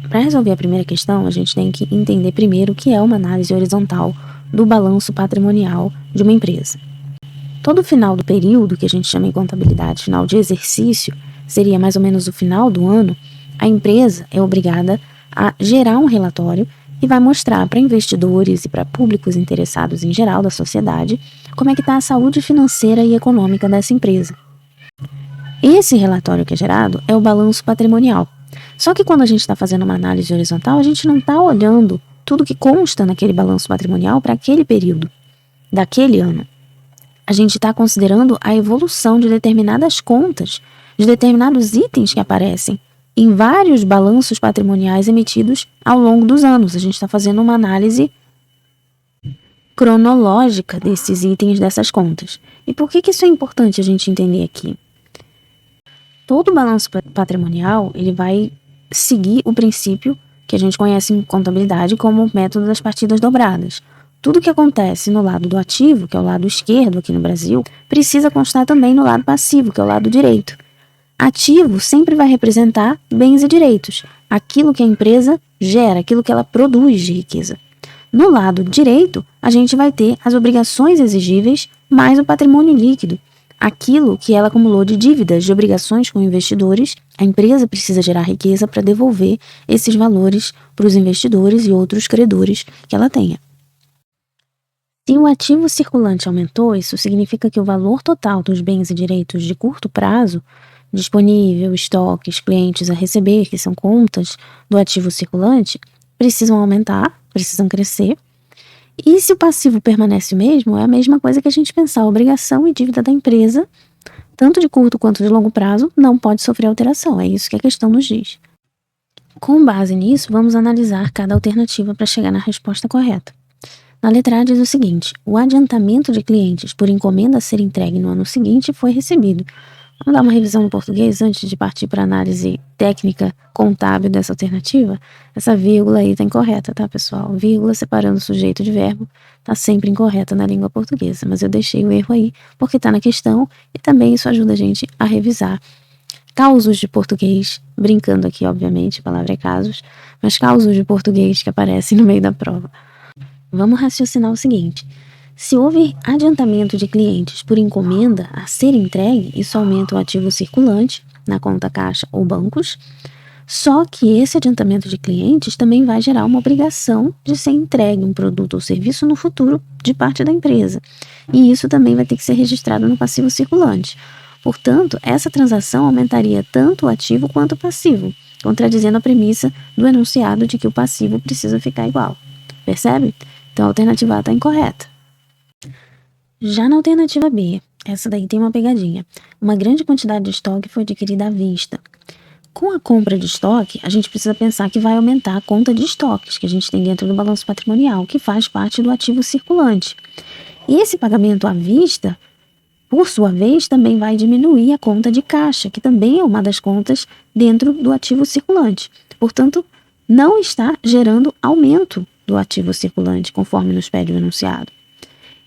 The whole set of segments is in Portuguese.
Para resolver a primeira questão, a gente tem que entender primeiro o que é uma análise horizontal do balanço patrimonial de uma empresa. Todo final do período, que a gente chama em contabilidade, final de exercício, seria mais ou menos o final do ano, a empresa é obrigada a gerar um relatório e vai mostrar para investidores e para públicos interessados em geral da sociedade como é que está a saúde financeira e econômica dessa empresa. Esse relatório que é gerado é o balanço patrimonial. Só que quando a gente está fazendo uma análise horizontal, a gente não está olhando tudo que consta naquele balanço patrimonial para aquele período, daquele ano. A gente está considerando a evolução de determinadas contas, de determinados itens que aparecem em vários balanços patrimoniais emitidos ao longo dos anos. A gente está fazendo uma análise cronológica desses itens, dessas contas. E por que isso é importante a gente entender aqui? Todo balanço patrimonial ele vai seguir o princípio que a gente conhece em contabilidade como o método das partidas dobradas. Tudo que acontece no lado do ativo, que é o lado esquerdo aqui no Brasil, precisa constar também no lado passivo, que é o lado direito. Ativo sempre vai representar bens e direitos, aquilo que a empresa gera, aquilo que ela produz de riqueza. No lado direito, a gente vai ter as obrigações exigíveis mais o patrimônio líquido, aquilo que ela acumulou de dívidas, de obrigações com investidores. A empresa precisa gerar riqueza para devolver esses valores para os investidores e outros credores que ela tenha. Se o ativo circulante aumentou, isso significa que o valor total dos bens e direitos de curto prazo, disponível, estoques, clientes a receber, que são contas do ativo circulante, precisam aumentar, precisam crescer. E se o passivo permanece o mesmo, é a mesma coisa que a gente pensar, a obrigação e dívida da empresa, tanto de curto quanto de longo prazo, não pode sofrer alteração. É isso que a questão nos diz. Com base nisso, vamos analisar cada alternativa para chegar na resposta correta. Na letra A diz o seguinte: o adiantamento de clientes por encomenda a ser entregue no ano seguinte foi recebido. Vamos dar uma revisão no português antes de partir para a análise técnica contábil dessa alternativa? Essa vírgula aí está incorreta, tá, pessoal? Vírgula separando sujeito de verbo está sempre incorreta na língua portuguesa, mas eu deixei o erro aí porque está na questão e também isso ajuda a gente a revisar causos de português, brincando aqui, obviamente, a palavra é casos, mas causos de português que aparecem no meio da prova. Vamos raciocinar o seguinte: se houve adiantamento de clientes por encomenda a ser entregue, isso aumenta o ativo circulante na conta caixa ou bancos, só que esse adiantamento de clientes também vai gerar uma obrigação de ser entregue um produto ou serviço no futuro de parte da empresa, e isso também vai ter que ser registrado no passivo circulante. Portanto, essa transação aumentaria tanto o ativo quanto o passivo, contradizendo a premissa do enunciado de que o passivo precisa ficar igual. Percebe? Então a alternativa A está incorreta. Já na alternativa B, essa daí tem uma pegadinha. Uma grande quantidade de estoque foi adquirida à vista. Com a compra de estoque, a gente precisa pensar que vai aumentar a conta de estoques que a gente tem dentro do balanço patrimonial, que faz parte do ativo circulante. E esse pagamento à vista, por sua vez, também vai diminuir a conta de caixa, que também é uma das contas dentro do ativo circulante. Portanto, não está gerando aumento do ativo circulante, conforme nos pede o enunciado.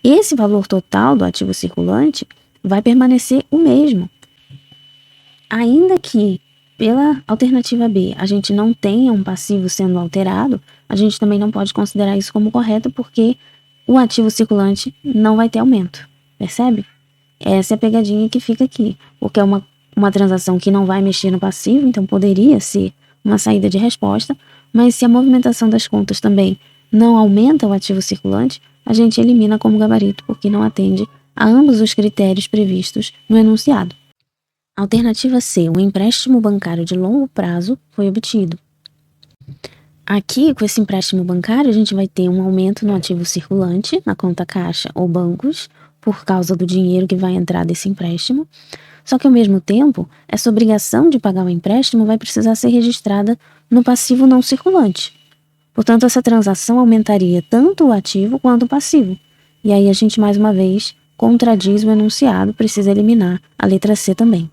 Esse valor total do ativo circulante vai permanecer o mesmo. Ainda que, pela alternativa B, a gente não tenha um passivo sendo alterado, a gente também não pode considerar isso como correto, porque o ativo circulante não vai ter aumento. Percebe? Essa é a pegadinha que fica aqui, porque é uma transação que não vai mexer no passivo, então poderia ser uma saída de resposta, mas se a movimentação das contas também não aumenta o ativo circulante, a gente elimina como gabarito, porque não atende a ambos os critérios previstos no enunciado. Alternativa C, um empréstimo bancário de longo prazo foi obtido. Aqui, com esse empréstimo bancário, a gente vai ter um aumento no ativo circulante, na conta caixa ou bancos, por causa do dinheiro que vai entrar desse empréstimo. Só que, ao mesmo tempo, essa obrigação de pagar o empréstimo vai precisar ser registrada no passivo não circulante. Portanto, essa transação aumentaria tanto o ativo quanto o passivo. E aí a gente, mais uma vez, contradiz o enunciado, precisa eliminar a letra C também.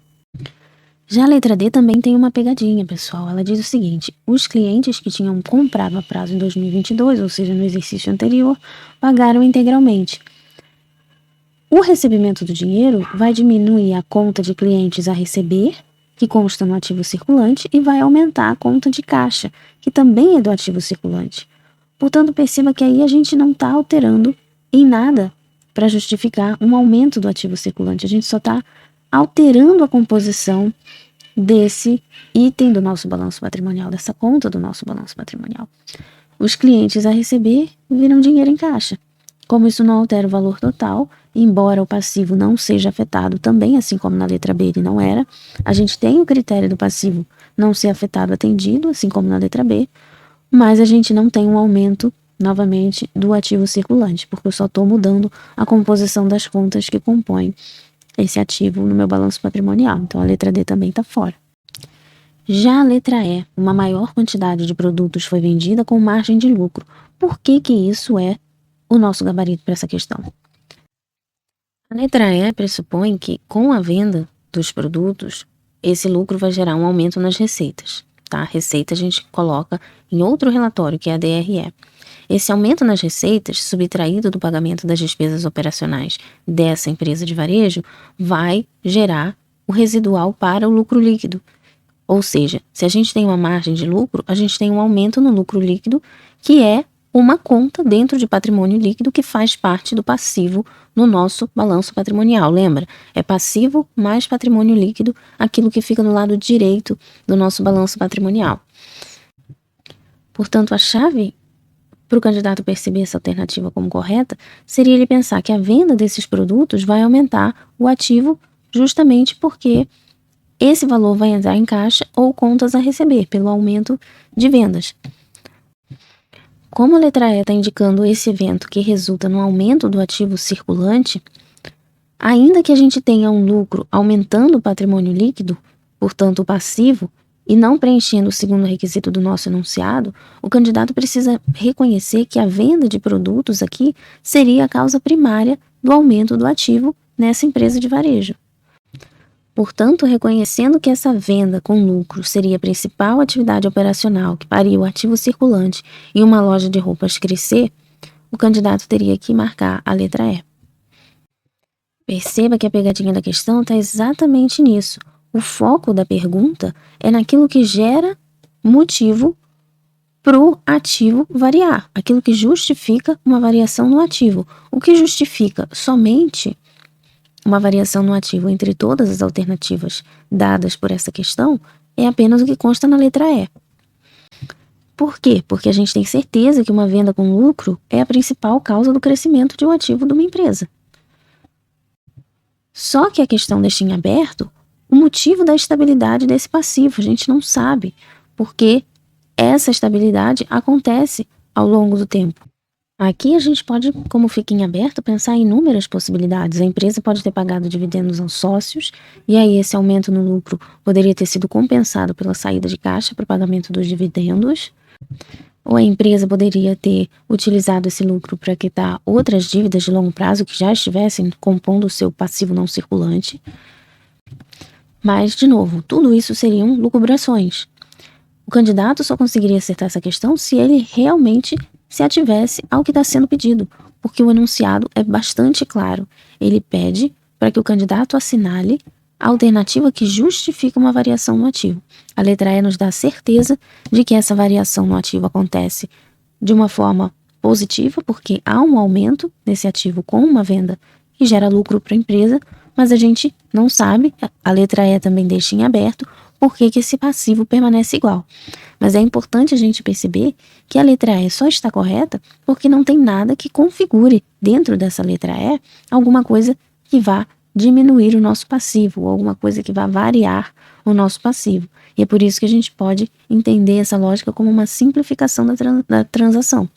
Já a letra D também tem uma pegadinha, pessoal. Ela diz o seguinte: os clientes que tinham comprado a prazo em 2022, ou seja, no exercício anterior, pagaram integralmente. O recebimento do dinheiro vai diminuir a conta de clientes a receber que consta no ativo circulante, e vai aumentar a conta de caixa, que também é do ativo circulante. Portanto, perceba que aí a gente não está alterando em nada para justificar um aumento do ativo circulante. A gente só está alterando a composição desse item do nosso balanço patrimonial, dessa conta do nosso balanço patrimonial. Os clientes a receber viram dinheiro em caixa. Como isso não altera o valor total, embora o passivo não seja afetado também, assim como na letra B ele não era, a gente tem o critério do passivo não ser afetado atendido, assim como na letra B, mas a gente não tem um aumento, novamente, do ativo circulante, porque eu só estou mudando a composição das contas que compõem esse ativo no meu balanço patrimonial. Então a letra D também está fora. Já a letra E, uma maior quantidade de produtos foi vendida com margem de lucro. Por que isso é o nosso gabarito para essa questão? A letra E pressupõe que, com a venda dos produtos, esse lucro vai gerar um aumento nas receitas. Tá? A receita a gente coloca em outro relatório, que é a DRE. Esse aumento nas receitas, subtraído do pagamento das despesas operacionais dessa empresa de varejo, vai gerar o residual para o lucro líquido. Ou seja, se a gente tem uma margem de lucro, a gente tem um aumento no lucro líquido, que é uma conta dentro de patrimônio líquido que faz parte do passivo no nosso balanço patrimonial. Lembra? É passivo mais patrimônio líquido, aquilo que fica no lado direito do nosso balanço patrimonial. Portanto, a chave para o candidato perceber essa alternativa como correta seria ele pensar que a venda desses produtos vai aumentar o ativo justamente porque esse valor vai entrar em caixa ou contas a receber pelo aumento de vendas. Como a letra E está indicando esse evento que resulta no aumento do ativo circulante, ainda que a gente tenha um lucro aumentando o patrimônio líquido, portanto o passivo, e não preenchendo o segundo requisito do nosso enunciado, o candidato precisa reconhecer que a venda de produtos aqui seria a causa primária do aumento do ativo nessa empresa de varejo. Portanto, reconhecendo que essa venda com lucro seria a principal atividade operacional que faria o ativo circulante e uma loja de roupas crescer, o candidato teria que marcar a letra E. Perceba que a pegadinha da questão está exatamente nisso. O foco da pergunta é naquilo que gera motivo para o ativo variar, aquilo que justifica uma variação no ativo. O que justifica somente uma variação no ativo entre todas as alternativas dadas por essa questão é apenas o que consta na letra E. Por quê? Porque a gente tem certeza que uma venda com lucro é a principal causa do crescimento de um ativo de uma empresa. Só que a questão deixa em aberto o motivo da estabilidade desse passivo. A gente não sabe, porque essa estabilidade acontece ao longo do tempo. Aqui a gente pode, como fica em aberto, pensar em inúmeras possibilidades. A empresa pode ter pagado dividendos aos sócios, e aí esse aumento no lucro poderia ter sido compensado pela saída de caixa para o pagamento dos dividendos. Ou a empresa poderia ter utilizado esse lucro para quitar outras dívidas de longo prazo que já estivessem compondo o seu passivo não circulante. Mas, de novo, tudo isso seriam lucubrações. O candidato só conseguiria acertar essa questão se ele realmente se ativesse ao que está sendo pedido, porque o enunciado é bastante claro. Ele pede para que o candidato assinale a alternativa que justifica uma variação no ativo. A letra E nos dá a certeza de que essa variação no ativo acontece de uma forma positiva, porque há um aumento nesse ativo com uma venda que gera lucro para a empresa, mas a gente não sabe, a letra E também deixa em aberto, por que esse passivo permanece igual. Mas é importante a gente perceber que a letra E só está correta porque não tem nada que configure dentro dessa letra E alguma coisa que vá diminuir o nosso passivo, ou alguma coisa que vá variar o nosso passivo. E é por isso que a gente pode entender essa lógica como uma simplificação da transação.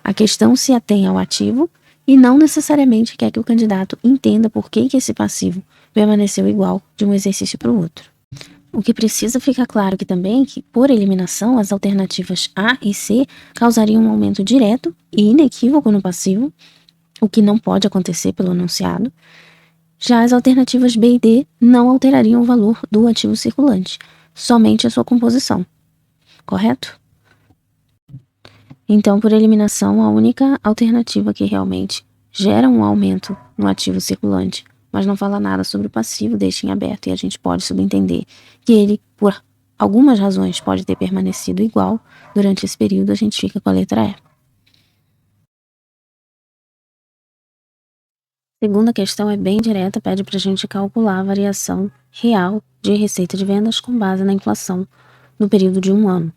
A questão se atém ao ativo e não necessariamente quer que o candidato entenda por que esse passivo permaneceu igual de um exercício para o outro. O que precisa ficar claro aqui também é que, por eliminação, as alternativas A e C causariam um aumento direto e inequívoco no passivo, o que não pode acontecer pelo enunciado. Já as alternativas B e D não alterariam o valor do ativo circulante, somente a sua composição. Correto? Então, por eliminação, a única alternativa que realmente gera um aumento no ativo circulante mas não fala nada sobre o passivo, deixa em aberto e a gente pode subentender que ele, por algumas razões, pode ter permanecido igual durante esse período. A gente fica com a letra E. Segunda questão é bem direta, pede para a gente calcular a variação real de receita de vendas com base na inflação no período de um ano.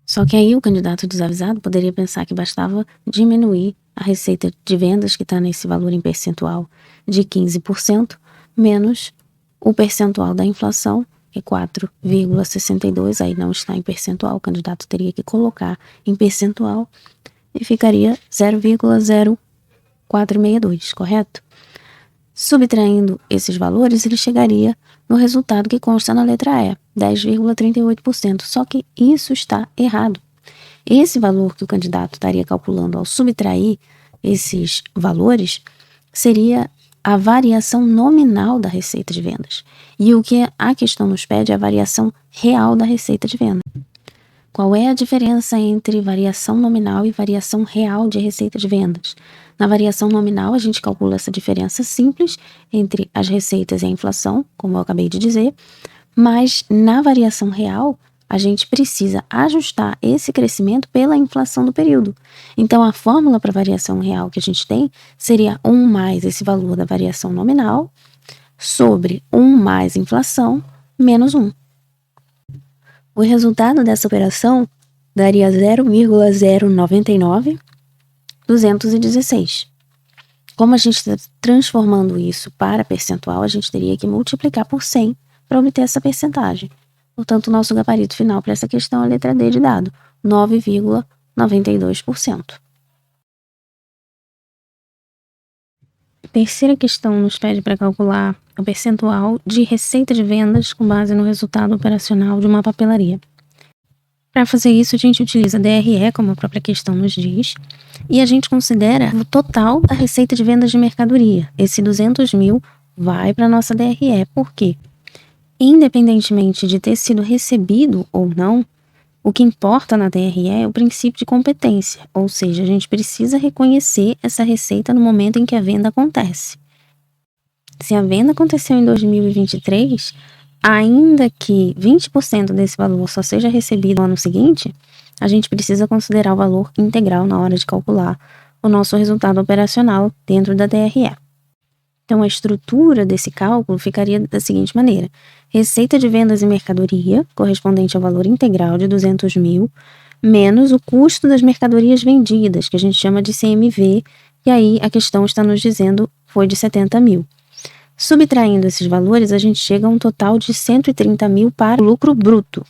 Só que aí o candidato desavisado poderia pensar que bastava diminuir a receita de vendas, que está nesse valor em percentual de 15%, menos o percentual da inflação, que é 4,62, aí não está em percentual, o candidato teria que colocar em percentual e ficaria 0,0462, correto? Subtraindo esses valores, ele chegaria no resultado que consta na letra E, 10,38%. Só que isso está errado. Esse valor que o candidato estaria calculando ao subtrair esses valores seria a variação nominal da receita de vendas. E o que a questão nos pede é a variação real da receita de vendas. Qual é a diferença entre variação nominal e variação real de receita de vendas? Na variação nominal, a gente calcula essa diferença simples entre as receitas e a inflação, como eu acabei de dizer, mas na variação real, a gente precisa ajustar esse crescimento pela inflação do período. Então, a fórmula para a variação real que a gente tem seria 1 mais esse valor da variação nominal sobre 1 mais inflação menos 1. O resultado dessa operação daria 0,099216. Como a gente está transformando isso para percentual, a gente teria que multiplicar por 100 para obter essa percentagem. Portanto, o nosso gabarito final para essa questão é a letra D de dado, 9,92%. Terceira questão nos pede para calcular o percentual de receita de vendas com base no resultado operacional de uma papelaria. Para fazer isso, a gente utiliza DRE, como a própria questão nos diz, e a gente considera o total da receita de vendas de mercadoria. Esse 200 mil vai para a nossa DRE. Por quê? Independentemente de ter sido recebido ou não, o que importa na DRE é o princípio de competência, ou seja, a gente precisa reconhecer essa receita no momento em que a venda acontece. Se a venda aconteceu em 2023, ainda que 20% desse valor só seja recebido no ano seguinte, a gente precisa considerar o valor integral na hora de calcular o nosso resultado operacional dentro da DRE. Então, a estrutura desse cálculo ficaria da seguinte maneira: receita de vendas e mercadoria, correspondente ao valor integral de 200 mil, menos o custo das mercadorias vendidas, que a gente chama de CMV, e aí a questão está nos dizendo foi de 70 mil. Subtraindo esses valores, a gente chega a um total de 130 mil para o lucro bruto.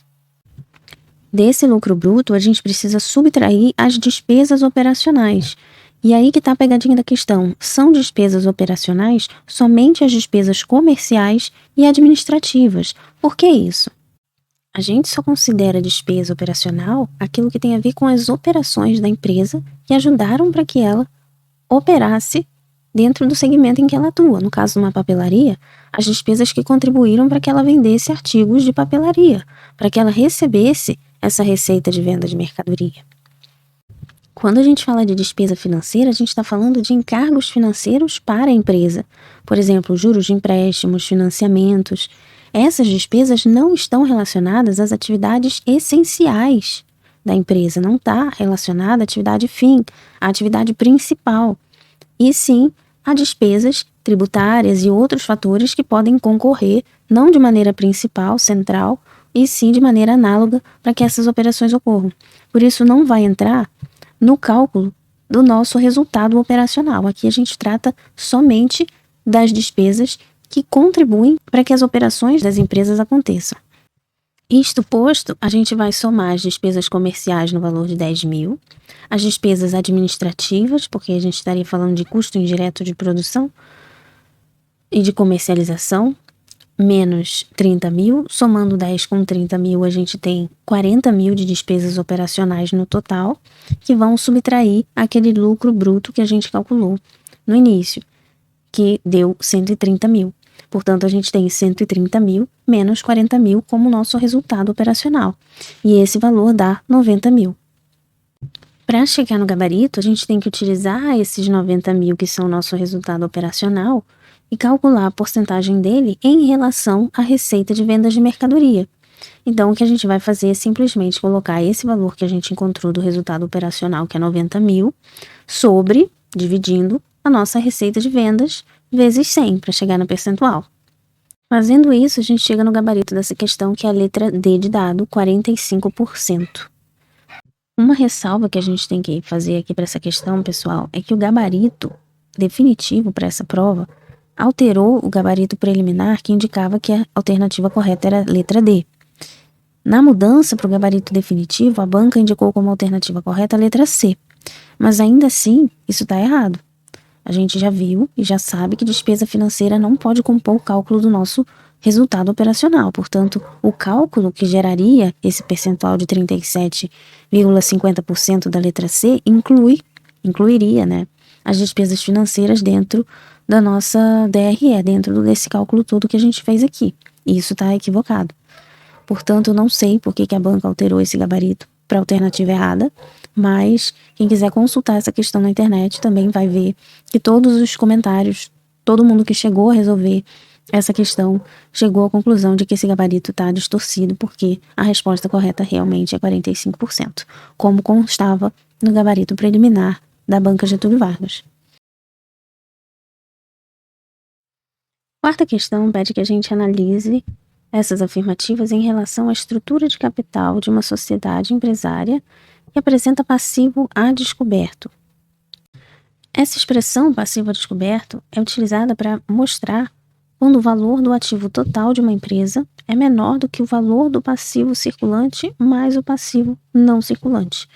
Desse lucro bruto, a gente precisa subtrair as despesas operacionais. E aí que está a pegadinha da questão. São despesas operacionais somente as despesas comerciais e administrativas. Por que isso? A gente só considera despesa operacional aquilo que tem a ver com as operações da empresa que ajudaram para que ela operasse dentro do segmento em que ela atua. No caso de uma papelaria, as despesas que contribuíram para que ela vendesse artigos de papelaria, para que ela recebesse essa receita de venda de mercadoria. Quando a gente fala de despesa financeira, a gente está falando de encargos financeiros para a empresa. Por exemplo, juros de empréstimos, financiamentos. Essas despesas não estão relacionadas às atividades essenciais da empresa. Não está relacionada à atividade fim, à atividade principal. E sim a despesas tributárias e outros fatores que podem concorrer, não de maneira principal, central, e sim de maneira análoga para que essas operações ocorram. Por isso, não vai entrar no cálculo do nosso resultado operacional. Aqui a gente trata somente das despesas que contribuem para que as operações das empresas aconteçam. Isto posto, a gente vai somar as despesas comerciais no valor de 10 mil, as despesas administrativas, porque a gente estaria falando de custo indireto de produção e de comercialização, menos 30 mil, somando 10 com 30 mil, a gente tem 40 mil de despesas operacionais no total, que vão subtrair aquele lucro bruto que a gente calculou no início, que deu 130 mil. Portanto, a gente tem 130 mil menos 40 mil como nosso resultado operacional. E esse valor dá 90 mil. Para chegar no gabarito, a gente tem que utilizar esses 90 mil que são o nosso resultado operacional e calcular a porcentagem dele em relação à receita de vendas de mercadoria. Então, o que a gente vai fazer é simplesmente colocar esse valor que a gente encontrou do resultado operacional, que é 90 mil, dividindo a nossa receita de vendas vezes 100 para chegar no percentual. Fazendo isso, a gente chega no gabarito dessa questão, que é a letra D de dado, 45%. Uma ressalva que a gente tem que fazer aqui para essa questão, pessoal, é que o gabarito definitivo para essa prova alterou o gabarito preliminar, que indicava que a alternativa correta era a letra D. Na mudança para o gabarito definitivo, a banca indicou como alternativa correta a letra C. Mas ainda assim, isso está errado. A gente já viu e já sabe que despesa financeira não pode compor o cálculo do nosso resultado operacional. Portanto, o cálculo que geraria esse percentual de 37,50% da letra C incluiria, as despesas financeiras dentro da nossa DRE, dentro desse cálculo todo que a gente fez aqui. E isso está equivocado. Portanto, eu não sei por que a banca alterou esse gabarito para a alternativa errada, mas quem quiser consultar essa questão na internet também vai ver que todos os comentários, todo mundo que chegou a resolver essa questão, chegou à conclusão de que esse gabarito está distorcido, porque a resposta correta realmente é 45%, como constava no gabarito preliminar da banca Getúlio Vargas. Quarta questão pede que a gente analise essas afirmativas em relação à estrutura de capital de uma sociedade empresária que apresenta passivo a descoberto. Essa expressão passivo a descoberto é utilizada para mostrar quando o valor do ativo total de uma empresa é menor do que o valor do passivo circulante mais o passivo não circulante.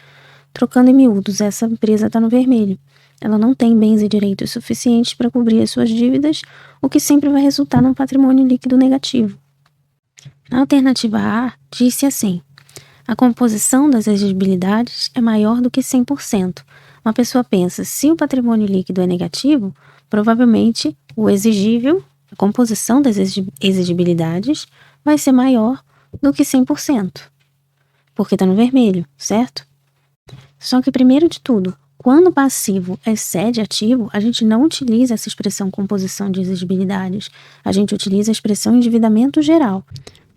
Trocando em miúdos, essa empresa está no vermelho. Ela não tem bens e direitos suficientes para cobrir as suas dívidas, o que sempre vai resultar num patrimônio líquido negativo. A alternativa A disse assim: a composição das exigibilidades é maior do que 100%. Uma pessoa pensa, se o patrimônio líquido é negativo, provavelmente o exigível, a composição das exigibilidades, vai ser maior do que 100%, porque está no vermelho, certo? Só que, primeiro de tudo, quando o passivo excede ativo, a gente não utiliza essa expressão composição de exigibilidades, a gente utiliza a expressão endividamento geral.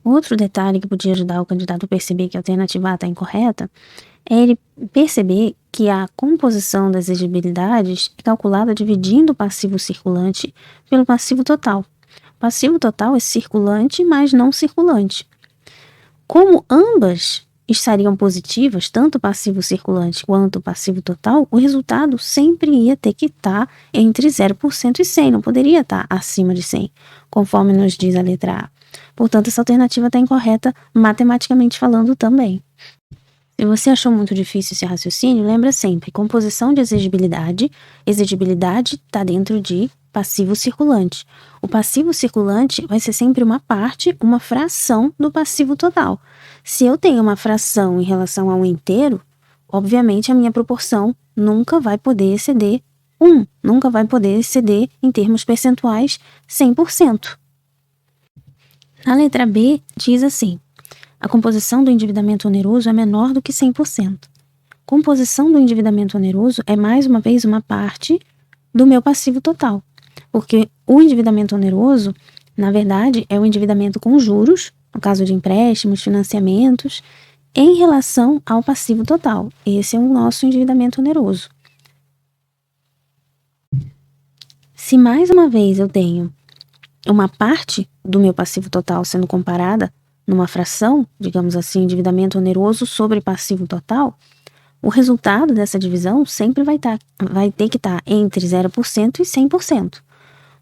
Outro detalhe que podia ajudar o candidato a perceber que a alternativa A está incorreta é ele perceber que a composição das exigibilidades é calculada dividindo o passivo circulante pelo passivo total. O passivo total é circulante, mas não circulante. Como ambas estariam positivas, tanto o passivo circulante quanto o passivo total, o resultado sempre ia ter que estar entre 0% e 100%, não poderia estar acima de 100%, conforme nos diz a letra A. Portanto, essa alternativa está incorreta matematicamente falando também. Se você achou muito difícil esse raciocínio, lembra sempre, composição de exigibilidade está dentro de passivo circulante. O passivo circulante vai ser sempre uma parte, uma fração do passivo total. Se eu tenho uma fração em relação a um inteiro, obviamente a minha proporção nunca vai poder exceder 1, nunca vai poder exceder, em termos percentuais, 100%. A letra B diz assim: a composição do endividamento oneroso é menor do que 100%. Composição do endividamento oneroso é, mais uma vez, uma parte do meu passivo total, porque o endividamento oneroso, na verdade, é o endividamento com juros, no caso de empréstimos, financiamentos, em relação ao passivo total. Esse é o nosso endividamento oneroso. Se, mais uma vez, eu tenho uma parte do meu passivo total sendo comparada numa fração, digamos assim, endividamento oneroso sobre passivo total, o resultado dessa divisão sempre vai ter que estar entre 0% e 100%.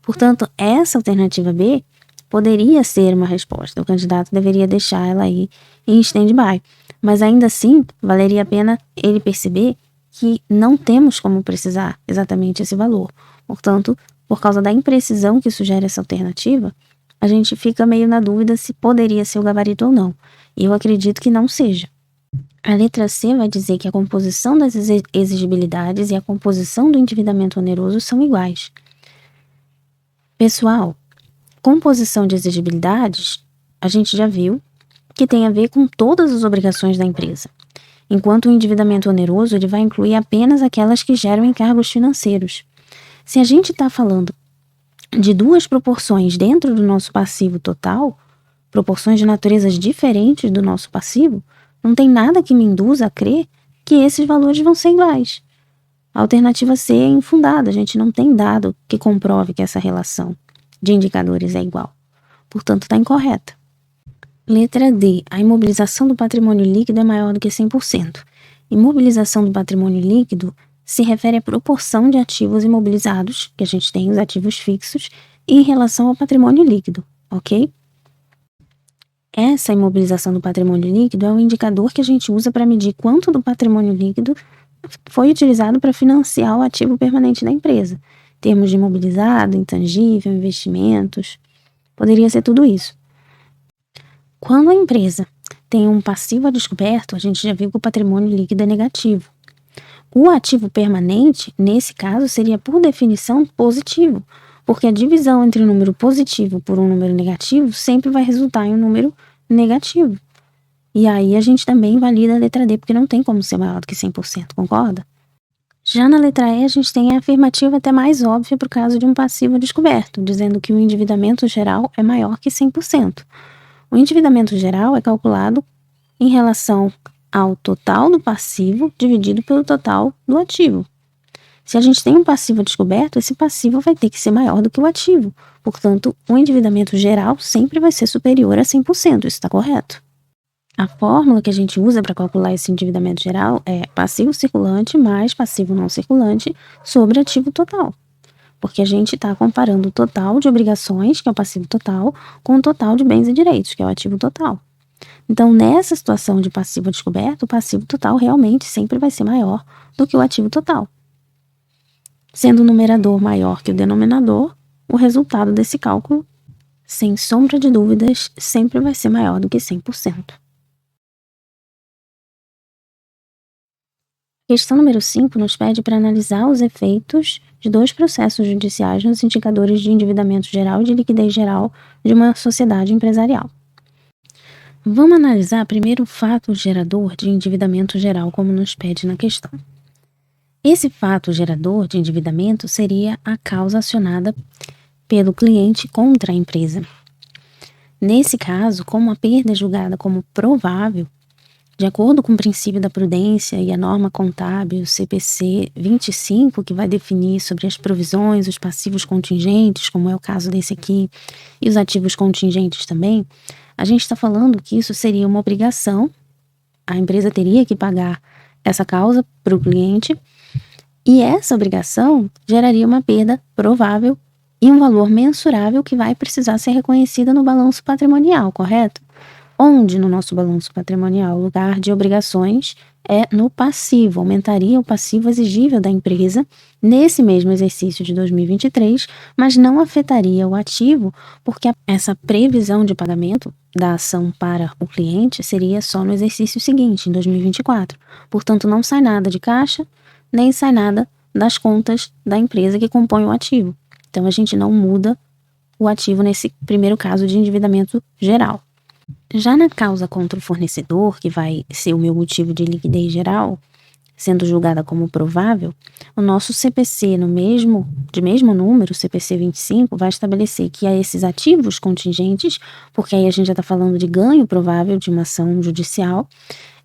Portanto, essa alternativa B poderia ser uma resposta. O candidato deveria deixar ela aí em stand-by. Mas ainda assim, valeria a pena ele perceber que não temos como precisar exatamente esse valor. Portanto, por causa da imprecisão que sugere essa alternativa, a gente fica meio na dúvida se poderia ser o gabarito ou não. E eu acredito que não seja. A letra C vai dizer que a composição das exigibilidades e a composição do endividamento oneroso são iguais. Pessoal, composição de exigibilidades, a gente já viu que tem a ver com todas as obrigações da empresa. Enquanto o endividamento oneroso ele vai incluir apenas aquelas que geram encargos financeiros. Se a gente está falando de duas proporções dentro do nosso passivo total, proporções de naturezas diferentes do nosso passivo, não tem nada que me induza a crer que esses valores vão ser iguais. A alternativa C é infundada, a gente não tem dado que comprove que essa relação de indicadores é igual. Portanto, está incorreta. Letra D. A imobilização do patrimônio líquido é maior do que 100%. Imobilização do patrimônio líquido se refere à proporção de ativos imobilizados, que a gente tem os ativos fixos, em relação ao patrimônio líquido, ok? Essa imobilização do patrimônio líquido é um indicador que a gente usa para medir quanto do patrimônio líquido foi utilizado para financiar o ativo permanente da empresa. Termos de imobilizado, intangível, investimentos, poderia ser tudo isso. Quando a empresa tem um passivo a descoberto, a gente já viu que o patrimônio líquido é negativo. O ativo permanente, nesse caso, seria por definição positivo, porque a divisão entre um número positivo por um número negativo sempre vai resultar em um número negativo. E aí a gente também invalida a letra D, porque não tem como ser maior do que 100%, concorda? Já na letra E, a gente tem a afirmativa até mais óbvia para o caso de um passivo descoberto, dizendo que o endividamento geral é maior que 100%. O endividamento geral é calculado em relação ao total do passivo dividido pelo total do ativo. Se a gente tem um passivo descoberto, esse passivo vai ter que ser maior do que o ativo. Portanto, o endividamento geral sempre vai ser superior a 100%, isso está correto? A fórmula que a gente usa para calcular esse endividamento geral é passivo circulante mais passivo não circulante sobre ativo total. Porque a gente está comparando o total de obrigações, que é o passivo total, com o total de bens e direitos, que é o ativo total. Então, nessa situação de passivo descoberto, o passivo total realmente sempre vai ser maior do que o ativo total. Sendo o numerador maior que o denominador, o resultado desse cálculo, sem sombra de dúvidas, sempre vai ser maior do que 100%. Questão número 5 nos pede para analisar os efeitos de dois processos judiciais nos indicadores de endividamento geral e de liquidez geral de uma sociedade empresarial. Vamos analisar primeiro o fato gerador de endividamento geral, como nos pede na questão. Esse fato gerador de endividamento seria a causa acionada pelo cliente contra a empresa. Nesse caso, como a perda é julgada como provável, de acordo com o princípio da prudência e a norma contábil CPC 25, que vai definir sobre as provisões, os passivos contingentes, como é o caso desse aqui, e os ativos contingentes também, a gente está falando que isso seria uma obrigação, a empresa teria que pagar essa causa para o cliente, e essa obrigação geraria uma perda provável e um valor mensurável que vai precisar ser reconhecida no balanço patrimonial, correto? Onde no nosso balanço patrimonial o lugar de obrigações é no passivo, aumentaria o passivo exigível da empresa nesse mesmo exercício de 2023, mas não afetaria o ativo, porque essa previsão de pagamento da ação para o cliente seria só no exercício seguinte, em 2024. Portanto, não sai nada de caixa, nem sai nada das contas da empresa que compõe o ativo. Então, a gente não muda o ativo nesse primeiro caso de endividamento geral. Já na causa contra o fornecedor, que vai ser o meu motivo de liquidez geral, sendo julgada como provável, o nosso CPC de mesmo número, CPC 25, vai estabelecer que a esses ativos contingentes, porque aí a gente já está falando de ganho provável de uma ação judicial,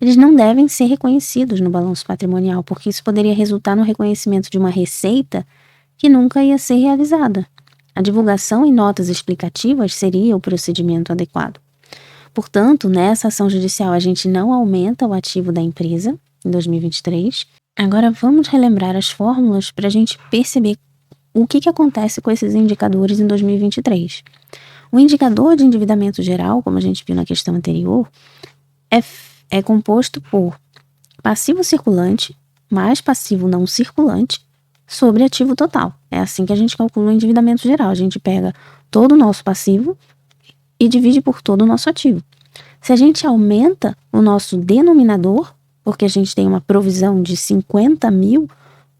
eles não devem ser reconhecidos no balanço patrimonial, porque isso poderia resultar no reconhecimento de uma receita que nunca ia ser realizada. A divulgação em notas explicativas seria o procedimento adequado. Portanto, nessa ação judicial, a gente não aumenta o ativo da empresa em 2023. Agora, vamos relembrar as fórmulas para a gente perceber o que acontece com esses indicadores em 2023. O indicador de endividamento geral, como a gente viu na questão anterior, é composto por passivo circulante mais passivo não circulante sobre ativo total. É assim que a gente calcula o endividamento geral. A gente pega todo o nosso passivo e divide por todo o nosso ativo. Se a gente aumenta o nosso denominador, porque a gente tem uma provisão de 50 mil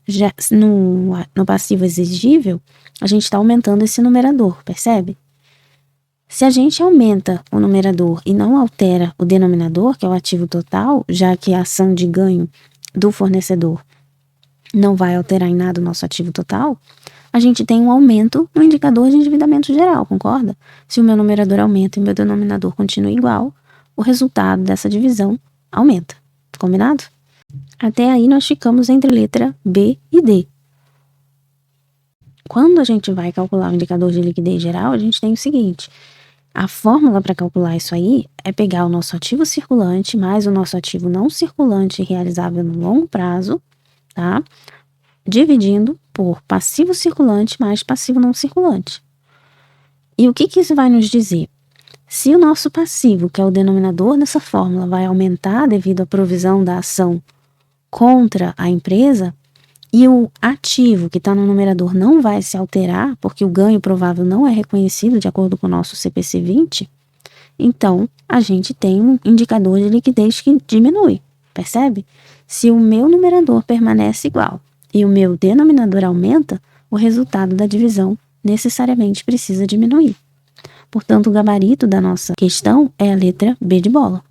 já no passivo exigível, a gente está aumentando esse numerador, percebe? Se a gente aumenta o numerador e não altera o denominador, que é o ativo total, já que a ação de ganho do fornecedor não vai alterar em nada o nosso ativo total, a gente tem um aumento no indicador de endividamento geral, concorda? Se o meu numerador aumenta e o meu denominador continua igual, o resultado dessa divisão aumenta. Combinado? Até aí nós ficamos entre letra B e D. Quando a gente vai calcular o indicador de liquidez geral, a gente tem o seguinte: a fórmula para calcular isso aí é pegar o nosso ativo circulante mais o nosso ativo não circulante realizável no longo prazo, tá? Dividindo por passivo circulante mais passivo não circulante. E o que isso vai nos dizer? Se o nosso passivo, que é o denominador dessa fórmula, vai aumentar devido à provisão da ação contra a empresa, e o ativo que está no numerador não vai se alterar, porque o ganho provável não é reconhecido de acordo com o nosso CPC 20, então a gente tem um indicador de liquidez que diminui, percebe? Se o meu numerador permanece igual e o meu denominador aumenta, o resultado da divisão necessariamente precisa diminuir. Portanto, o gabarito da nossa questão é a letra B de bola.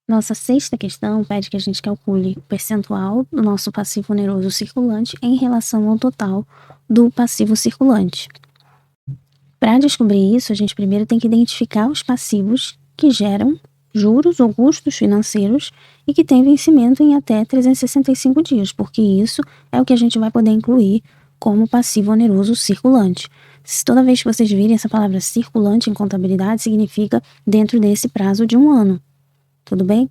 Nossa sexta questão pede que a gente calcule o percentual do nosso passivo oneroso circulante em relação ao total do passivo circulante. Para descobrir isso, a gente primeiro tem que identificar os passivos que geram juros ou custos financeiros e que têm vencimento em até 365 dias, porque isso é o que a gente vai poder incluir como passivo oneroso circulante. Toda vez que vocês virem essa palavra circulante em contabilidade, significa dentro desse prazo de 1 ano. Tudo bem?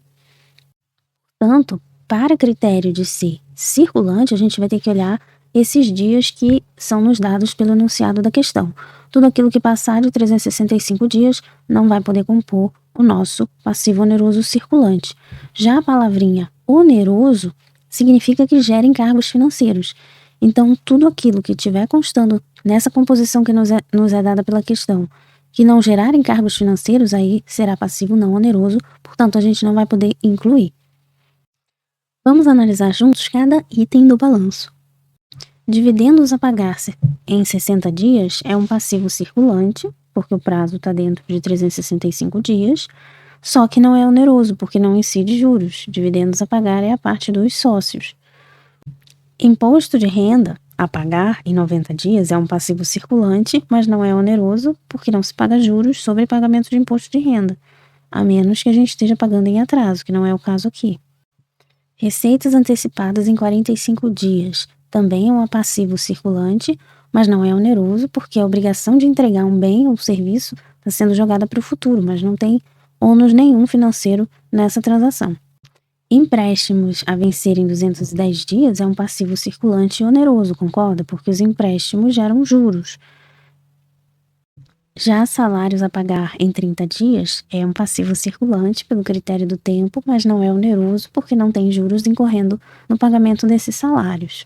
Portanto, para critério de ser circulante, a gente vai ter que olhar esses dias que são nos dados pelo enunciado da questão. Tudo aquilo que passar de 365 dias não vai poder compor o nosso passivo oneroso circulante. Já a palavrinha oneroso significa que gera encargos financeiros. Então, tudo aquilo que estiver constando nessa composição que nos é dada pela questão, que não gerar encargos financeiros, aí será passivo não oneroso, portanto, a gente não vai poder incluir. Vamos analisar juntos cada item do balanço. Dividendos a pagar-se em 60 dias é um passivo circulante, porque o prazo está dentro de 365 dias, só que não é oneroso, porque não incide juros. Dividendos a pagar é a parte dos sócios. Imposto de renda a pagar em 90 dias é um passivo circulante, mas não é oneroso, porque não se paga juros sobre pagamento de imposto de renda, a menos que a gente esteja pagando em atraso, que não é o caso aqui. Receitas antecipadas em 45 dias também é um passivo circulante, mas não é oneroso, porque a obrigação de entregar um bem ou serviço está sendo jogada para o futuro, mas não tem ônus nenhum financeiro nessa transação. Empréstimos a vencer em 210 dias é um passivo circulante e oneroso, concorda? Porque os empréstimos geram juros. Já salários a pagar em 30 dias é um passivo circulante pelo critério do tempo, mas não é oneroso porque não tem juros incorrendo no pagamento desses salários.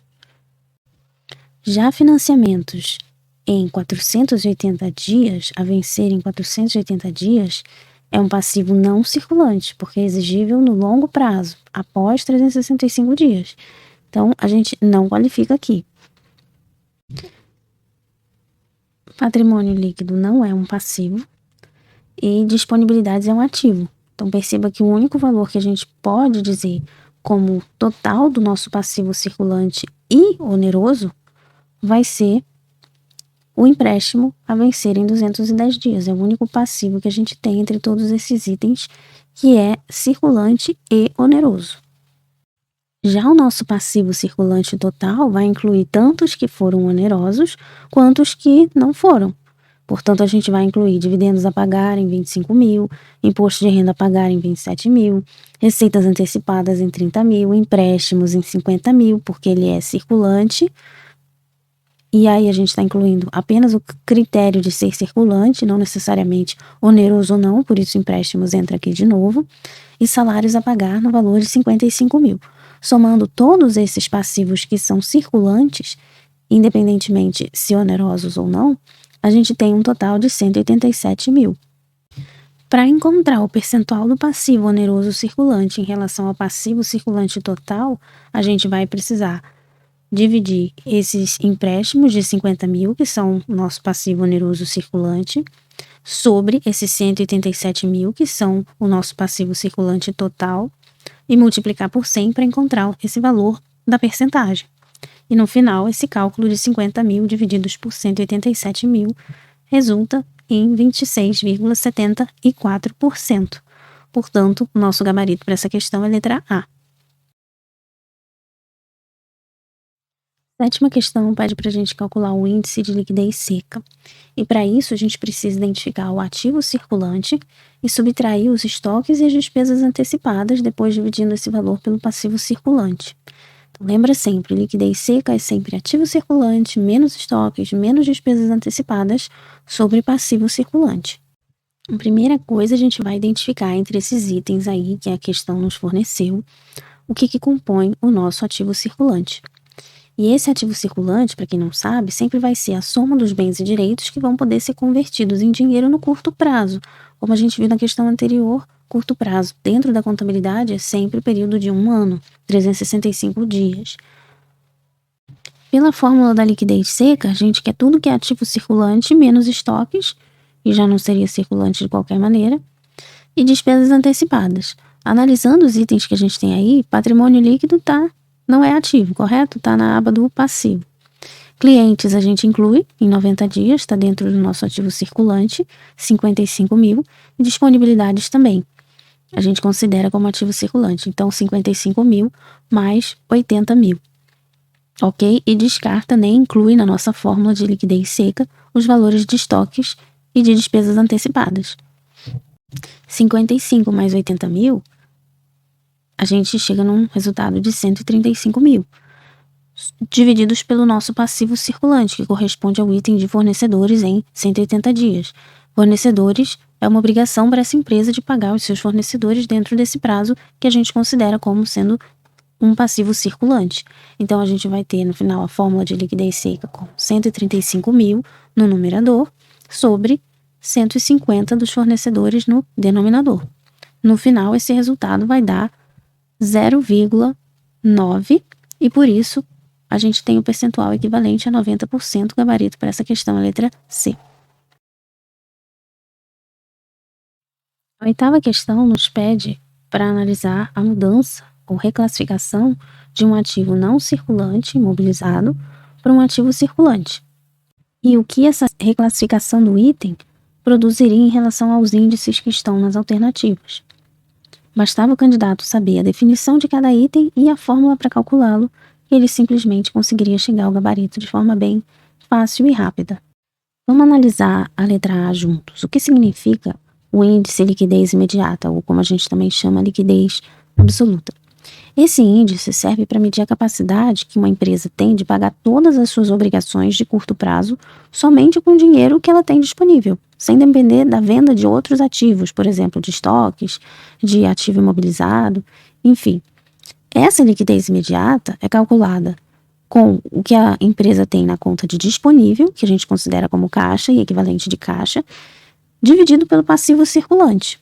Já financiamentos em 480 dias, a vencer em 480 dias, é um passivo não circulante, porque é exigível no longo prazo, após 365 dias. Então, a gente não qualifica aqui. Patrimônio líquido não é um passivo e disponibilidades é um ativo. Então, perceba que o único valor que a gente pode dizer como total do nosso passivo circulante e oneroso vai ser o empréstimo a vencer em 210 dias. É o único passivo que a gente tem entre todos esses itens que é circulante e oneroso. Já o nosso passivo circulante total vai incluir tanto os que foram onerosos quanto os que não foram. Portanto, a gente vai incluir dividendos a pagar em 25 mil, imposto de renda a pagar em 27 mil, receitas antecipadas em 30 mil, empréstimos em 50 mil, porque ele é circulante. E aí a gente está incluindo apenas o critério de ser circulante, não necessariamente oneroso ou não, por isso empréstimos entra aqui de novo, e salários a pagar no valor de 55 mil. Somando todos esses passivos que são circulantes, independentemente se onerosos ou não, a gente tem um total de 187 mil. Para encontrar o percentual do passivo oneroso circulante em relação ao passivo circulante total, a gente vai precisar dividir esses empréstimos de 50 mil, que são o nosso passivo oneroso circulante, sobre esses 187 mil, que são o nosso passivo circulante total, e multiplicar por 100 para encontrar esse valor da percentagem. E no final, esse cálculo de 50 mil divididos por 187 mil resulta em 26,74%. Portanto, o nosso gabarito para essa questão é a letra A. Sétima questão pede para a gente calcular o índice de liquidez seca. E para isso, a gente precisa identificar o ativo circulante e subtrair os estoques e as despesas antecipadas, depois dividindo esse valor pelo passivo circulante. Então, lembra sempre, liquidez seca é sempre ativo circulante, menos estoques, menos despesas antecipadas, sobre passivo circulante. A primeira coisa, a gente vai identificar entre esses itens aí que a questão nos forneceu, o que compõe o nosso ativo circulante. E esse ativo circulante, para quem não sabe, sempre vai ser a soma dos bens e direitos que vão poder ser convertidos em dinheiro no curto prazo. Como a gente viu na questão anterior, curto prazo dentro da contabilidade é sempre o período de 1 ano, 365 dias. Pela fórmula da liquidez seca, a gente quer tudo que é ativo circulante menos estoques, e já não seria circulante de qualquer maneira, e despesas antecipadas. Analisando os itens que a gente tem aí, patrimônio líquido não é ativo, correto? Está na aba do passivo. Clientes a gente inclui em 90 dias, está dentro do nosso ativo circulante, 55 mil, e disponibilidades também. A gente considera como ativo circulante, então 55 mil mais 80 mil. Ok? E descarta, nem inclui na nossa fórmula de liquidez seca os valores de estoques e de despesas antecipadas. 55 mais 80 mil, a gente chega num resultado de 135 mil, divididos pelo nosso passivo circulante, que corresponde ao item de fornecedores em 180 dias. Fornecedores é uma obrigação para essa empresa de pagar os seus fornecedores dentro desse prazo que a gente considera como sendo um passivo circulante. Então, a gente vai ter no final a fórmula de liquidez seca com 135 mil no numerador sobre 150 dos fornecedores no denominador. No final, esse resultado vai dar 0,9 e por isso a gente tem o percentual equivalente a 90% gabarito para essa questão, a letra C. A oitava questão nos pede para analisar a mudança ou reclassificação de um ativo não circulante imobilizado para um ativo circulante. E o que essa reclassificação do item produziria em relação aos índices que estão nas alternativas. Bastava o candidato saber a definição de cada item e a fórmula para calculá-lo, e ele simplesmente conseguiria chegar ao gabarito de forma bem fácil e rápida. Vamos analisar a letra A juntos. O que significa o índice liquidez imediata, ou como a gente também chama, liquidez absoluta? Esse índice serve para medir a capacidade que uma empresa tem de pagar todas as suas obrigações de curto prazo somente com o dinheiro que ela tem disponível, sem depender da venda de outros ativos, por exemplo, de estoques, de ativo imobilizado, enfim. Essa liquidez imediata é calculada com o que a empresa tem na conta de disponível, que a gente considera como caixa e equivalente de caixa, dividido pelo passivo circulante.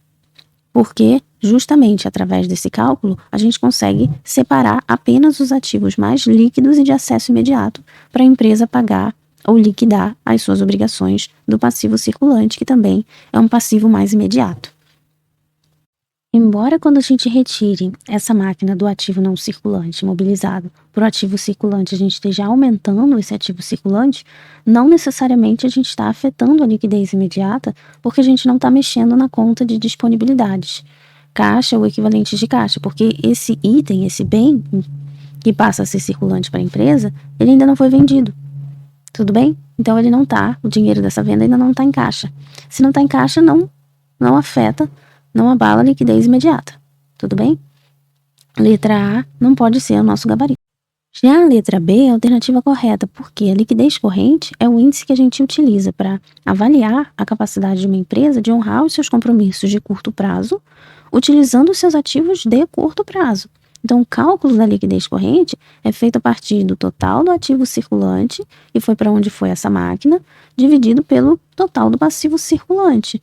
Porque, justamente através desse cálculo, a gente consegue separar apenas os ativos mais líquidos e de acesso imediato para a empresa pagar ou liquidar as suas obrigações do passivo circulante, que também é um passivo mais imediato. Embora quando a gente retire essa máquina do ativo não circulante imobilizado para o ativo circulante, a gente esteja aumentando esse ativo circulante, não necessariamente a gente está afetando a liquidez imediata, porque a gente não está mexendo na conta de disponibilidades, caixa ou equivalentes de caixa, porque esse item, esse bem que passa a ser circulante para a empresa, ele ainda não foi vendido. Tudo bem? Então ele não está, o dinheiro dessa venda ainda não está em caixa. Se não está em caixa, não afeta, não abala a liquidez imediata. Tudo bem? Letra A não pode ser o nosso gabarito. Já a letra B é a alternativa correta, porque a liquidez corrente é o índice que a gente utiliza para avaliar a capacidade de uma empresa de honrar os seus compromissos de curto prazo, utilizando os seus ativos de curto prazo. Então, o cálculo da liquidez corrente é feito a partir do total do ativo circulante, e foi para onde foi essa máquina, dividido pelo total do passivo circulante.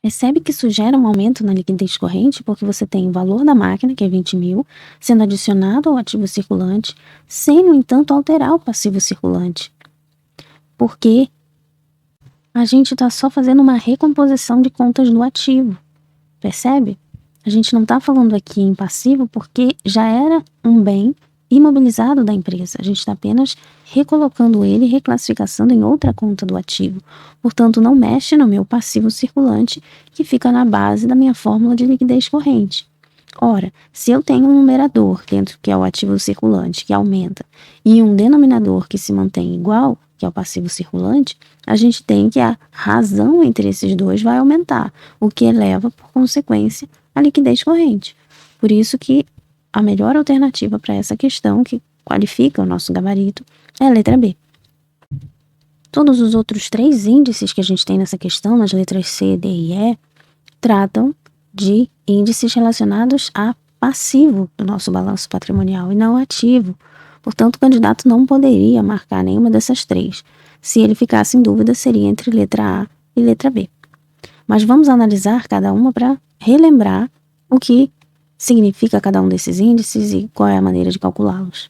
Percebe que isso gera um aumento na liquidez corrente, porque você tem o valor da máquina, que é 20 mil, sendo adicionado ao ativo circulante, sem, no entanto, alterar o passivo circulante. Porque a gente está só fazendo uma recomposição de contas do ativo. Percebe? A gente não está falando aqui em passivo porque já era um bem imobilizado da empresa. A gente está apenas recolocando ele, reclassificando em outra conta do ativo. Portanto, não mexe no meu passivo circulante, que fica na base da minha fórmula de liquidez corrente. Ora, se eu tenho um numerador dentro que é o ativo circulante, que aumenta, e um denominador que se mantém igual, que é o passivo circulante, a gente tem que a razão entre esses dois vai aumentar, o que eleva, por consequência, a liquidez corrente. Por isso que a melhor alternativa para essa questão, que qualifica o nosso gabarito, é a letra B. Todos os outros 3 índices que a gente tem nessa questão, nas letras C, D e E, tratam de índices relacionados a passivo do nosso balanço patrimonial e não ativo. Portanto, o candidato não poderia marcar nenhuma dessas 3. Se ele ficasse em dúvida, seria entre letra A e letra B. Mas vamos analisar cada uma para relembrar o que significa cada um desses índices e qual é a maneira de calculá-los.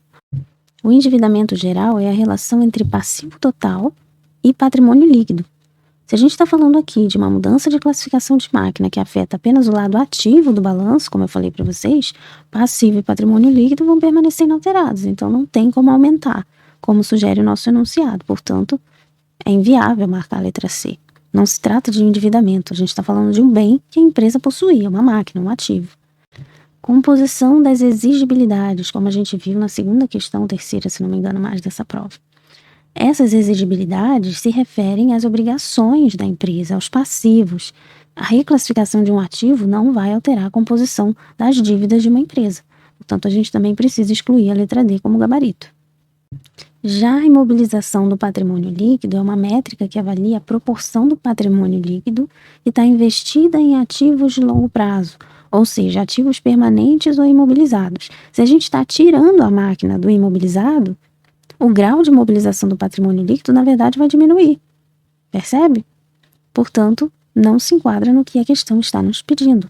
O endividamento geral é a relação entre passivo total e patrimônio líquido. Se a gente está falando aqui de uma mudança de classificação de máquina que afeta apenas o lado ativo do balanço, como eu falei para vocês, passivo e patrimônio líquido vão permanecer inalterados, então não tem como aumentar, como sugere o nosso enunciado. Portanto, é inviável marcar a letra C. Não se trata de endividamento, a gente está falando de um bem que a empresa possuía, uma máquina, um ativo. Composição das exigibilidades, como a gente viu na segunda questão, terceira, se não me engano, mais dessa prova. Essas exigibilidades se referem às obrigações da empresa, aos passivos. A reclassificação de um ativo não vai alterar a composição das dívidas de uma empresa. Portanto, a gente também precisa excluir a letra D como gabarito. Já a imobilização do patrimônio líquido é uma métrica que avalia a proporção do patrimônio líquido que está investida em ativos de longo prazo, ou seja, ativos permanentes ou imobilizados. Se a gente está tirando a máquina do imobilizado, o grau de mobilização do patrimônio líquido, na verdade, vai diminuir. Percebe? Portanto, não se enquadra no que a questão está nos pedindo.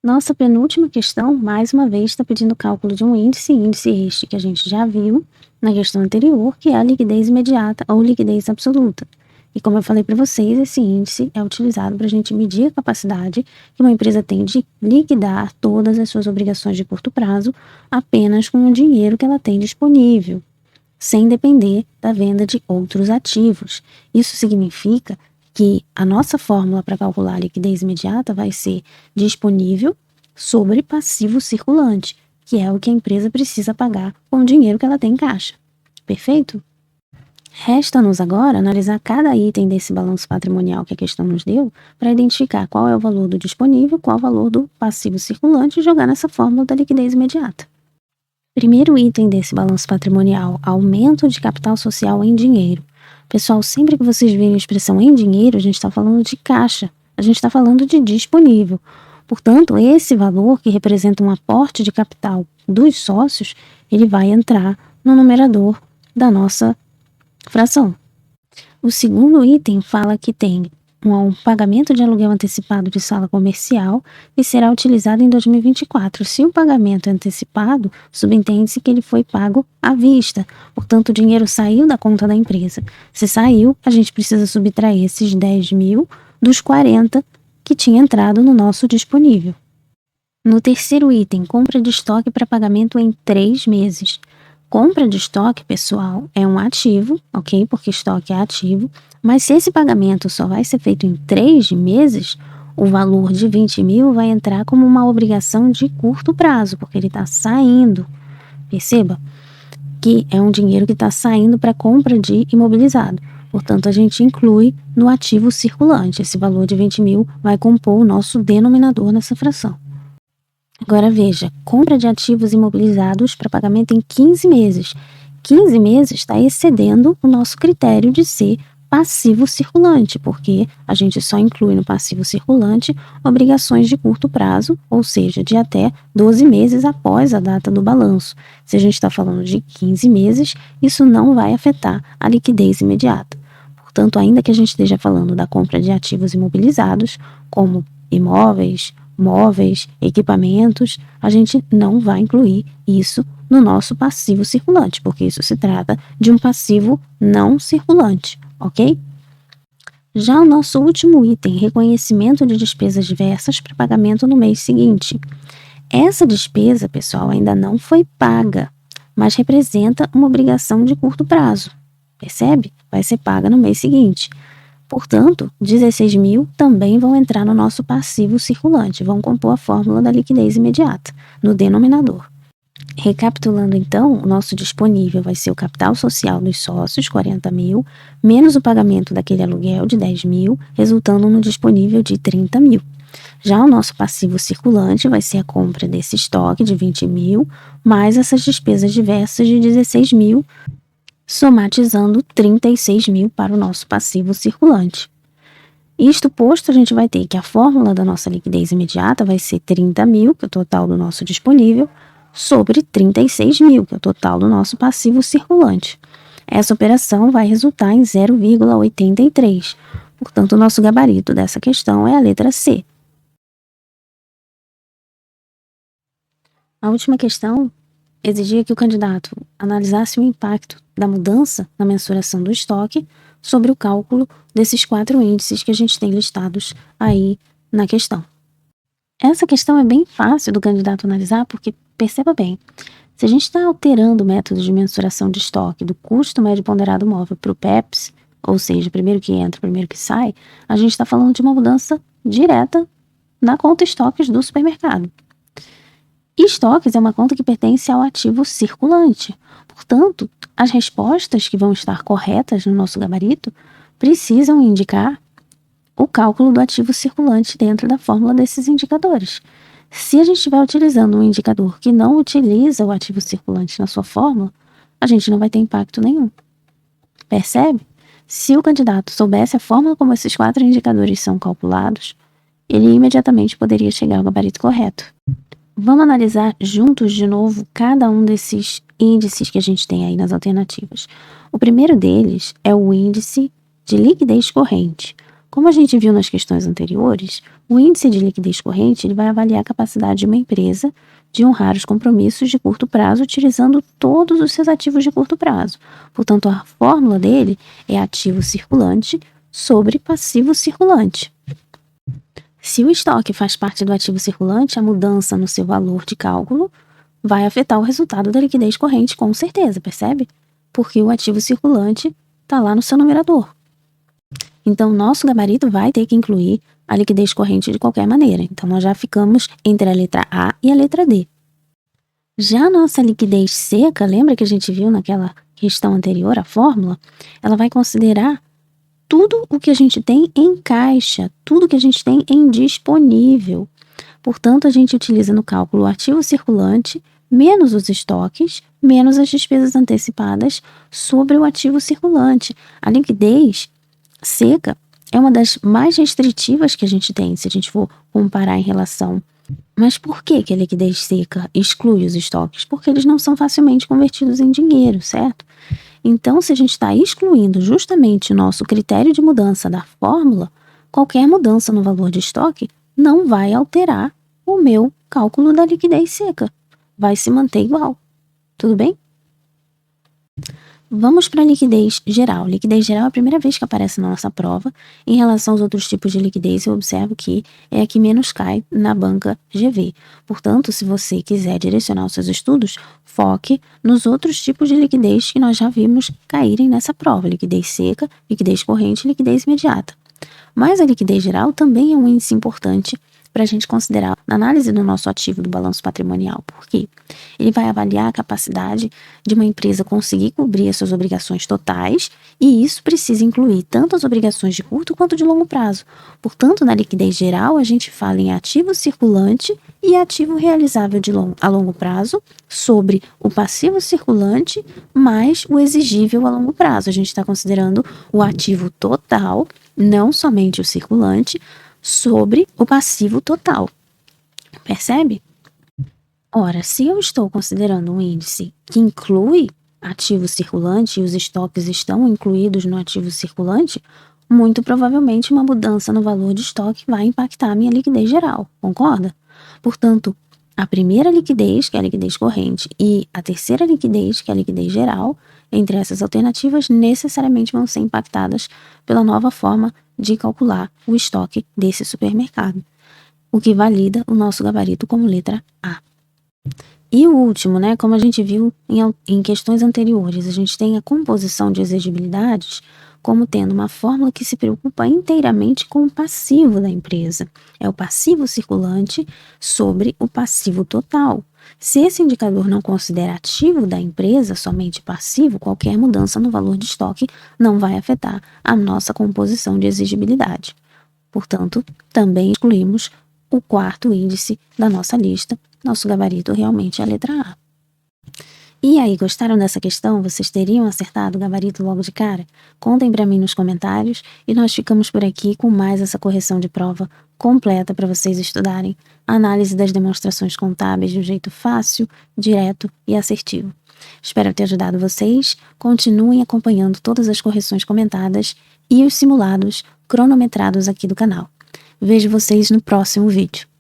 Nossa penúltima questão, mais uma vez, está pedindo cálculo de um índice este que a gente já viu na questão anterior, que é a liquidez imediata ou liquidez absoluta. E como eu falei para vocês, esse índice é utilizado para a gente medir a capacidade que uma empresa tem de liquidar todas as suas obrigações de curto prazo apenas com o dinheiro que ela tem disponível, sem depender da venda de outros ativos. Isso significa que a nossa fórmula para calcular a liquidez imediata vai ser disponível sobre passivo circulante, que é o que a empresa precisa pagar com o dinheiro que ela tem em caixa. Perfeito? Resta-nos agora analisar cada item desse balanço patrimonial que a questão nos deu para identificar qual é o valor do disponível, qual é o valor do passivo circulante e jogar nessa fórmula da liquidez imediata. Primeiro item desse balanço patrimonial, aumento de capital social em dinheiro. Pessoal, sempre que vocês verem a expressão em dinheiro, a gente está falando de caixa, a gente está falando de disponível. Portanto, esse valor que representa um aporte de capital dos sócios, ele vai entrar no numerador da nossa fração. O segundo item fala que tem um pagamento de aluguel antecipado de sala comercial que será utilizado em 2024. Se o pagamento é antecipado, subentende-se que ele foi pago à vista. Portanto, o dinheiro saiu da conta da empresa. Se saiu, a gente precisa subtrair esses 10 mil dos 40 que tinha entrado no nosso disponível. No terceiro item, compra de estoque para pagamento em 3 meses. Compra de estoque, pessoal, é um ativo, ok? Porque estoque é ativo. Mas se esse pagamento só vai ser feito em 3 meses, o valor de 20 mil vai entrar como uma obrigação de curto prazo, porque ele está saindo. Perceba que é um dinheiro que está saindo para compra de imobilizado. Portanto, a gente inclui no ativo circulante. Esse valor de 20 mil vai compor o nosso denominador nessa fração. Agora veja, compra de ativos imobilizados para pagamento em 15 meses. 15 meses está excedendo o nosso critério de ser passivo circulante, porque a gente só inclui no passivo circulante obrigações de curto prazo, ou seja, de até 12 meses após a data do balanço. Se a gente está falando de 15 meses, isso não vai afetar a liquidez imediata. Portanto, ainda que a gente esteja falando da compra de ativos imobilizados, como imóveis, móveis, equipamentos, a gente não vai incluir isso no nosso passivo circulante, porque isso se trata de um passivo não circulante, ok? Já o nosso último item, reconhecimento de despesas diversas para pagamento no mês seguinte. Essa despesa, pessoal, ainda não foi paga, mas representa uma obrigação de curto prazo. Percebe? Vai ser paga no mês seguinte. Portanto, 16 mil também vão entrar no nosso passivo circulante, vão compor a fórmula da liquidez imediata, no denominador. Recapitulando então, o nosso disponível vai ser o capital social dos sócios, 40 mil, menos o pagamento daquele aluguel de 10 mil, resultando no disponível de 30 mil. Já o nosso passivo circulante vai ser a compra desse estoque de 20 mil, mais essas despesas diversas de 16 mil, somatizando 36 mil para o nosso passivo circulante. Isto posto, a gente vai ter que a fórmula da nossa liquidez imediata vai ser 30 mil, que é o total do nosso disponível, sobre 36 mil, que é o total do nosso passivo circulante. Essa operação vai resultar em 0,83. Portanto, o nosso gabarito dessa questão é a letra C. A última questão exigia que o candidato analisasse o impacto da mudança na mensuração do estoque sobre o cálculo desses 4 índices que a gente tem listados aí na questão. Essa questão é bem fácil do candidato analisar, porque, perceba bem, se a gente está alterando o método de mensuração de estoque do custo médio ponderado móvel para o PEPS, ou seja, primeiro que entra, primeiro que sai, a gente está falando de uma mudança direta na conta estoques do supermercado. E estoques é uma conta que pertence ao ativo circulante. Portanto, as respostas que vão estar corretas no nosso gabarito precisam indicar o cálculo do ativo circulante dentro da fórmula desses indicadores. Se a gente estiver utilizando um indicador que não utiliza o ativo circulante na sua fórmula, a gente não vai ter impacto nenhum. Percebe? Se o candidato soubesse a fórmula como esses 4 indicadores são calculados, ele imediatamente poderia chegar ao gabarito correto. Vamos analisar juntos de novo cada um desses índices que a gente tem aí nas alternativas. O primeiro deles é o índice de liquidez corrente. Como a gente viu nas questões anteriores, o índice de liquidez corrente ele vai avaliar a capacidade de uma empresa de honrar os compromissos de curto prazo utilizando todos os seus ativos de curto prazo. Portanto, a fórmula dele é ativo circulante sobre passivo circulante. Se o estoque faz parte do ativo circulante, a mudança no seu valor de cálculo vai afetar o resultado da liquidez corrente, com certeza, percebe? Porque o ativo circulante está lá no seu numerador. Então, nosso gabarito vai ter que incluir a liquidez corrente de qualquer maneira. Então, nós já ficamos entre a letra A e a letra D. Já a nossa liquidez seca, lembra que a gente viu naquela questão anterior, a fórmula? Ela vai considerar tudo o que a gente tem em caixa, tudo que a gente tem em disponível. Portanto, a gente utiliza no cálculo o ativo circulante, menos os estoques, menos as despesas antecipadas sobre o ativo circulante. A liquidez seca é uma das mais restritivas que a gente tem, se a gente for comparar em relação. Mas por que a liquidez seca exclui os estoques? Porque eles não são facilmente convertidos em dinheiro, certo? Então, se a gente está excluindo justamente o nosso critério de mudança da fórmula, qualquer mudança no valor de estoque não vai alterar o meu cálculo da liquidez seca. Vai se manter igual. Tudo bem? Vamos para a liquidez geral. Liquidez geral é a primeira vez que aparece na nossa prova. Em relação aos outros tipos de liquidez, eu observo que é a que menos cai na banca GV. Portanto, se você quiser direcionar os seus estudos, foque nos outros tipos de liquidez que nós já vimos caírem nessa prova. Liquidez seca, liquidez corrente e liquidez imediata. Mas a liquidez geral também é um índice importante para a gente considerar na análise do nosso ativo do balanço patrimonial. Por quê? Ele vai avaliar a capacidade de uma empresa conseguir cobrir as suas obrigações totais, e isso precisa incluir tanto as obrigações de curto quanto de longo prazo. Portanto, na liquidez geral, a gente fala em ativo circulante e ativo realizável a longo prazo sobre o passivo circulante mais o exigível a longo prazo. A gente está considerando o ativo total, não somente o circulante, sobre o passivo total. Percebe? Ora, se eu estou considerando um índice que inclui ativo circulante e os estoques estão incluídos no ativo circulante, muito provavelmente uma mudança no valor de estoque vai impactar a minha liquidez geral, concorda? Portanto, a primeira liquidez, que é a liquidez corrente, e a terceira liquidez, que é a liquidez geral, entre essas alternativas, necessariamente vão ser impactadas pela nova forma de calcular o estoque desse supermercado, o que valida o nosso gabarito como letra A. E o último, né, como a gente viu em questões anteriores, a gente tem a composição de exigibilidades como tendo uma fórmula que se preocupa inteiramente com o passivo da empresa. É o passivo circulante sobre o passivo total. Se esse indicador não considera ativo da empresa, somente passivo, qualquer mudança no valor de estoque não vai afetar a nossa composição de exigibilidade. Portanto, também excluímos o quarto índice da nossa lista. Nosso gabarito realmente é a letra A. E aí, gostaram dessa questão? Vocês teriam acertado o gabarito logo de cara? Contem para mim nos comentários e nós ficamos por aqui com mais essa correção de prova completa para vocês estudarem a análise das demonstrações contábeis de um jeito fácil, direto e assertivo. Espero ter ajudado vocês. Continuem acompanhando todas as correções comentadas e os simulados cronometrados aqui do canal. Vejo vocês no próximo vídeo.